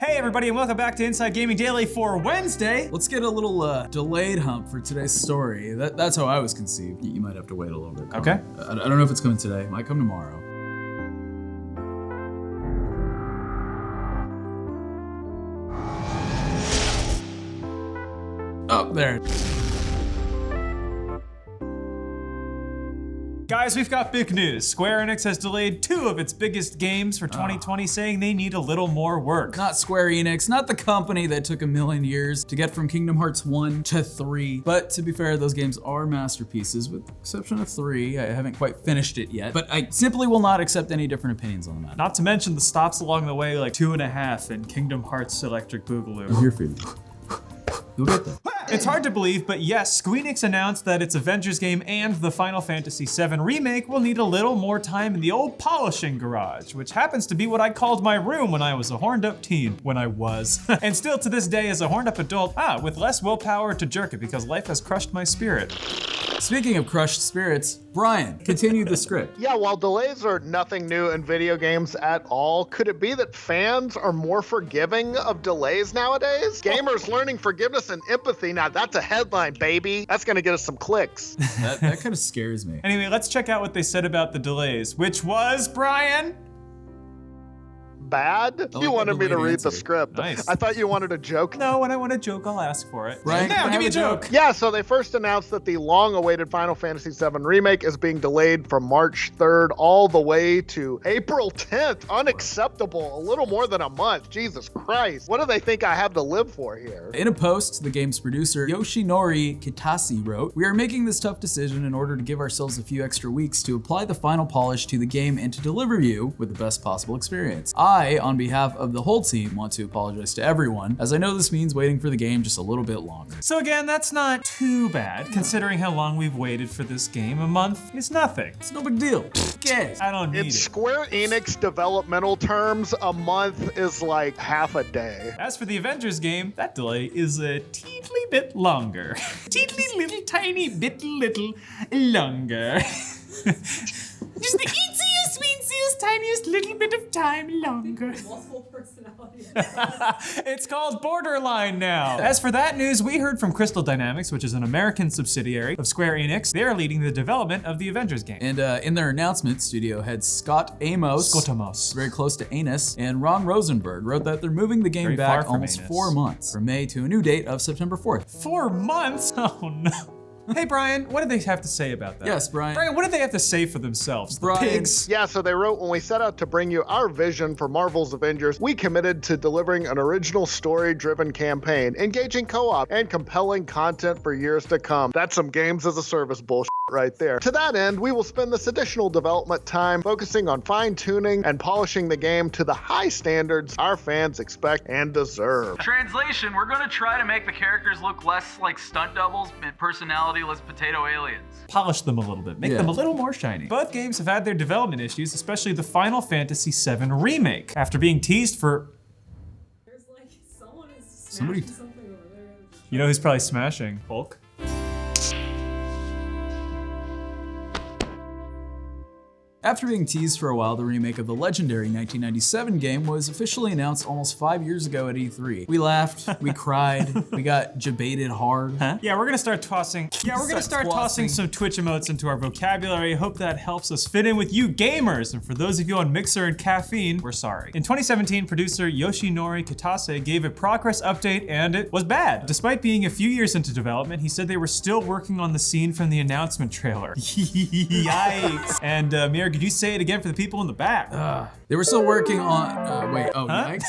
Hey everybody, and welcome back to Inside Gaming Daily for Wednesday. Let's get a little delayed hump for today's story. That's how I was conceived. You might have to wait a little bit. Okay. I don't know if it's coming today. It might come tomorrow. Oh, there. Guys, we've got big news. Square Enix has delayed 2 of its biggest games for 2020, saying they need a little more work. Not Square Enix, not the company that took a million years to get from Kingdom Hearts 1 to 3. But to be fair, those games are masterpieces, with the exception of 3. I haven't quite finished it yet, but I simply will not accept any different opinions on the matter. Not to mention the stops along the way, like 2.5 in Kingdom Hearts Electric Boogaloo. I'm here for you. You'll get there. It's hard to believe, but yes, Squeenix announced that its Avengers game and the Final Fantasy VII Remake will need a little more time in the old polishing garage, which happens to be what I called my room when I was a horned up teen, when I was. And still to this day as a horned up adult, with less willpower to jerk it because life has crushed my spirit. Speaking of crushed spirits, Brian, continue the script. Yeah, while delays are nothing new in video games at all, could it be that fans are more forgiving of delays nowadays? Gamers learning forgiveness and empathy, now that's a headline, baby. That's gonna get us some clicks. That kind of scares me. Anyway, let's check out what they said about the delays, which was, Brian? Bad? You wanted me to read the script. Nice. I thought you wanted a joke. No, when I want a joke, I'll ask for it. Brian, Now, give me a joke. Yeah, so they first announced that the long-awaited Final Fantasy VII Remake is being delayed from March 3rd all the way to April 10th. Unacceptable. A little more than a month. Jesus Christ. What do they think I have to live for here? In a post, the game's producer, Yoshinori Kitase, wrote, "We are making this tough decision in order to give ourselves a few extra weeks to apply the final polish to the game and to deliver you with the best possible experience. I, on behalf of the whole team, want to apologize to everyone, as I know this means waiting for the game just a little bit longer." So again, that's not too bad, considering how long we've waited for this game. A month is nothing. It's no big deal. Okay. I don't need In it. Square Enix developmental terms, a month is like half a day. As for the Avengers game, that delay is a teetly bit longer. Teetly little tiny bit little longer. Just the easiest, weeziest, tiniest little bit of time longer. Multiple personalities. It's called Borderline now. As for that news, we heard from Crystal Dynamics, which is an American subsidiary of Square Enix. They are leading the development of the Avengers game. And in their announcement, studio head Scott Amos, very close to Anus, and Ron Rosenberg wrote that they're moving the game Very far back from almost Anus. 4 months, from May to a new date of September 4th. 4 months? Oh no. Hey Brian, what do they have to say about that? Yes, Brian. Brian, what do they have to say for themselves? The Brian. pigs? Yeah, so they wrote, when we set out to bring you our vision for Marvel's Avengers, we committed to delivering an original story-driven campaign, engaging co-op, and compelling content for years to come. That's some games as a service bullshit right there. To that end, we will spend this additional development time focusing on fine-tuning and polishing the game to the high standards our fans expect and deserve. Translation, we're gonna try to make the characters look less like stunt doubles and personality-less potato aliens. Polish them a little bit, make them a little more shiny. Both games have had their development issues, especially the Final Fantasy VII Remake. After being teased for... There's like someone is Somebody- smashing something over there. You know who's probably smashing? Hulk? After being teased for a while, the remake of the legendary 1997 game was officially announced almost 5 years ago at E3. We laughed, we cried, we got debated hard. Huh? Yeah, we're gonna start tossing. Yeah, we're gonna start tossing some Twitch emotes into our vocabulary. I hope that helps us fit in with you gamers. And for those of you on Mixer and Caffeine, we're sorry. In 2017, producer Yoshinori Kitase gave a progress update, and it was bad. Despite being a few years into development, he said they were still working on the scene from the announcement trailer. Yikes! And Mir, could you say it again for the people in the back? They were still working on, yikes.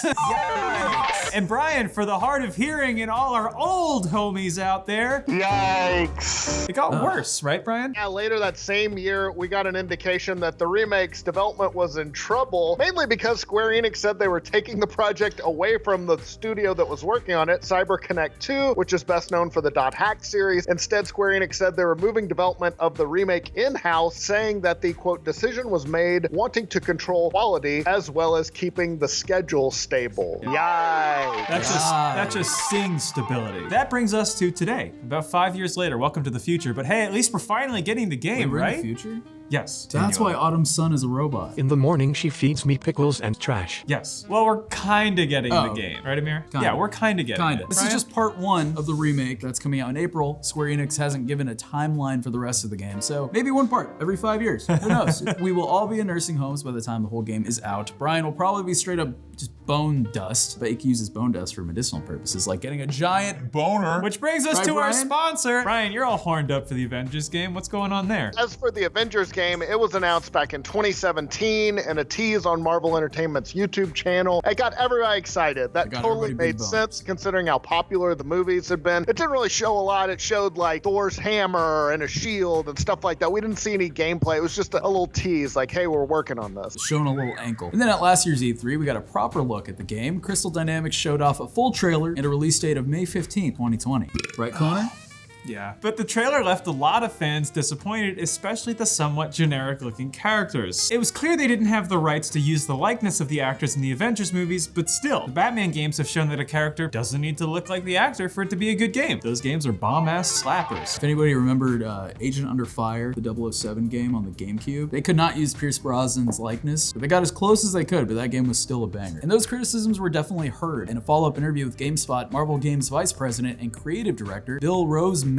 And Brian, for the hard of hearing and all our old homies out there, Yikes. it got worse, right, Brian? Yeah, later that same year, we got an indication that the remake's development was in trouble, mainly because Square Enix said they were taking the project away from the studio that was working on it, CyberConnect 2, which is best known for the .hack series. Instead, Square Enix said they were moving development of the remake in-house, saying that the, quote, decision was made wanting to control quality as well as keeping the schedule stable. Yikes. That just sings stability. That brings us to today, about 5 years later. Welcome to the future. But hey, at least we're finally getting the game, We're right? in the future? Yes. That's why Autumn's son is a robot. In the morning, she feeds me pickles and trash. Yes. Well, we're kind of getting the Oh. game. Right, Amir? Kinda. Yeah, we're kind of getting it. This is Brian? just part 1 of the remake that's coming out in April. Square Enix hasn't given a timeline for the rest of the game, so maybe one part every 5 years. Who knows? We will all be in nursing homes by the time the whole game is out. Brian will probably be straight up just bone dust, but he can use his bone dust for medicinal purposes, like getting a giant boner. Which brings us Right, to our Brian? sponsor. Brian, you're all horned up for the Avengers game. What's going on there? As for the Avengers game, it was announced back in 2017 and a tease on Marvel Entertainment's YouTube channel. It got everybody excited. That got totally everybody big made boners. sense considering how popular the movies had been. It didn't really show a lot. It showed like Thor's hammer and a shield and stuff like that. We didn't see any gameplay. It was just a little tease like, hey, we're working on this. Showing a little ankle. And then at last year's E3, we got a proper look at the game. Crystal Dynamics showed off a full trailer and a release date of May 15th, 2020. Right, Connor? Yeah. But the trailer left a lot of fans disappointed, especially the somewhat generic looking characters. It was clear they didn't have the rights to use the likeness of the actors in the Avengers movies, but still, the Batman games have shown that a character doesn't need to look like the actor for it to be a good game. Those games are bomb-ass slappers. If anybody remembered Agent Under Fire, the 007 game on the GameCube, they could not use Pierce Brosnan's likeness, but they got as close as they could, but that game was still a banger. And those criticisms were definitely heard. In a follow-up interview with GameSpot, Marvel Games Vice President and Creative Director Bill Roseman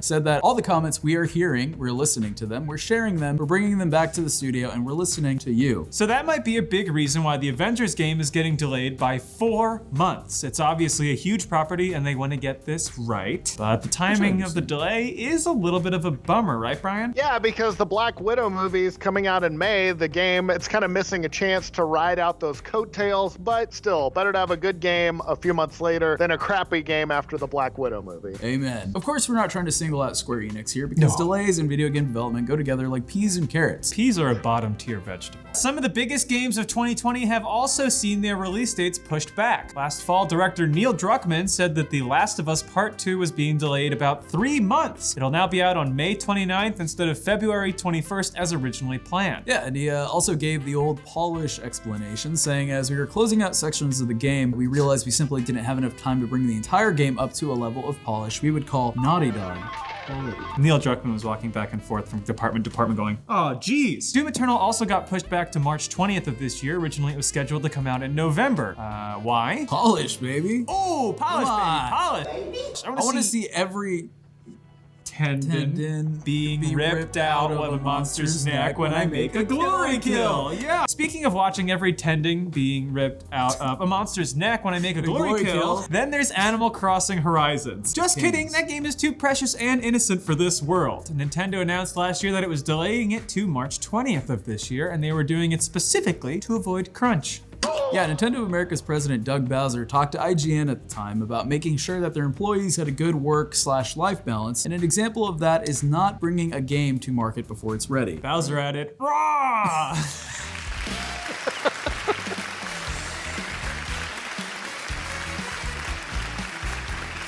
said that all the comments we are hearing, we're listening to them, we're sharing them, we're bringing them back to the studio, and we're listening to you. So that might be a big reason why the Avengers game is getting delayed by 4 months. It's obviously a huge property and they want to get this right, but the timing of the delay is a little bit of a bummer, right, Brian? Yeah, because the Black Widow movie is coming out in May. The game, it's kind of missing a chance to ride out those coattails, but still, better to have a good game a few months later than a crappy game after the Black Widow movie. Amen. Of course, we're not trying to single out Square Enix here because delays in video game development go together like peas and carrots. Peas are a bottom tier vegetable. Some of the biggest games of 2020 have also seen their release dates pushed back. Last fall, director Neil Druckmann said that The Last of Us Part 2 was being delayed about 3 months. It'll now be out on May 29th instead of February 21st as originally planned. Yeah, and he also gave the old polish explanation, saying as we were closing out sections of the game, we realized we simply didn't have enough time to bring the entire game up to a level of polish we would call Naughty Dog quality. Neil Druckmann was walking back and forth from department to department going, oh geez. Doom Eternal also got pushed back to March 20th of this year. Originally it was scheduled to come out in November. Why? Polish, baby. Oh, polish, Come on. baby, polish. I want to see every tendon being ripped out of a monster's neck when I make a glory kill. Yeah. Speaking of watching every tendon being ripped out of a monster's neck when I make a glory kill, then there's Animal Crossing Horizons. Just kidding, that game is too precious and innocent for this world. Nintendo announced last year that it was delaying it to March 20th of this year, and they were doing it specifically to avoid crunch. Yeah, Nintendo of America's president Doug Bowser talked to IGN at the time about making sure that their employees had a good work/life balance, and an example of that is not bringing a game to market before it's ready. Bowser at it. Raw!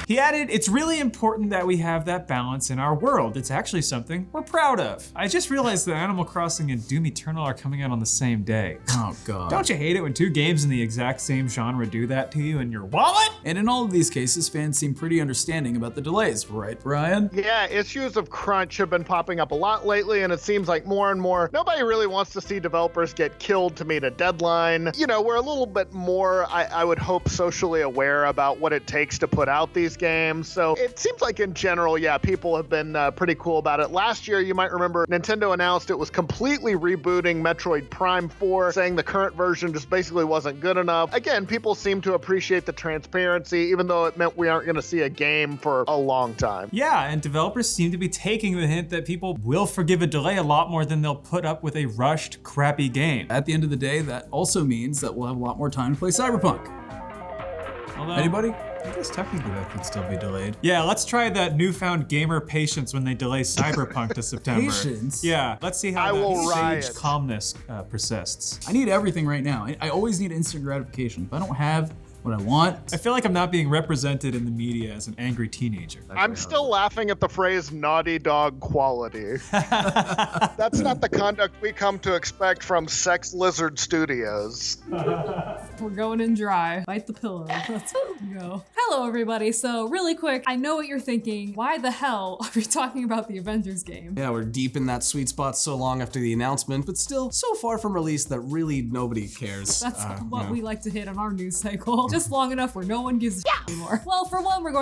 He added, it's really important that we have that balance in our world. It's actually something we're proud of. I just realized that Animal Crossing and Doom Eternal are coming out on the same day. Oh god. Don't you hate it when 2 games in the exact same genre do that to you in your wallet? And in all of these cases, fans seem pretty understanding about the delays, right, Brian? Yeah, issues of crunch have been popping up a lot lately, and it seems like more and more, nobody really wants to see developers get killed to meet a deadline. You know, we're a little bit more, I would hope, socially aware about what it takes to put out these games. So it seems like in general, yeah, people have been pretty cool about it. Last year, you might remember, Nintendo announced it was completely rebooting Metroid Prime 4, saying the current version just basically wasn't good enough. Again, people seem to appreciate the transparency, even though it meant we aren't going to see a game for a long time. Yeah, and developers seem to be taking the hint that people will forgive a delay a lot more than they'll put up with a rushed, crappy game. At the end of the day, that also means that we'll have a lot more time to play Cyberpunk. Although, Anybody? I guess technically that could still be delayed. Yeah, let's try that newfound gamer patience when they delay Cyberpunk to September. Patience? Yeah, let's see how I will that riot. sage calmness persists. I need everything right now. I always need instant gratification. If I don't have what I want. I feel like I'm not being represented in the media as an angry teenager. I'm still laughing at the phrase naughty dog quality. That's not the conduct we come to expect from Sex Lizard Studios. We're going in dry. Bite the pillow. Let's go. Hello, everybody. So really quick, I know what you're thinking. Why the hell are we talking about the Avengers game? Yeah, we're deep in that sweet spot so long after the announcement, but still so far from release that really nobody cares. That's what we like to hit on our news cycle. Just long enough where no one gives a shit anymore. Well, for one, we're going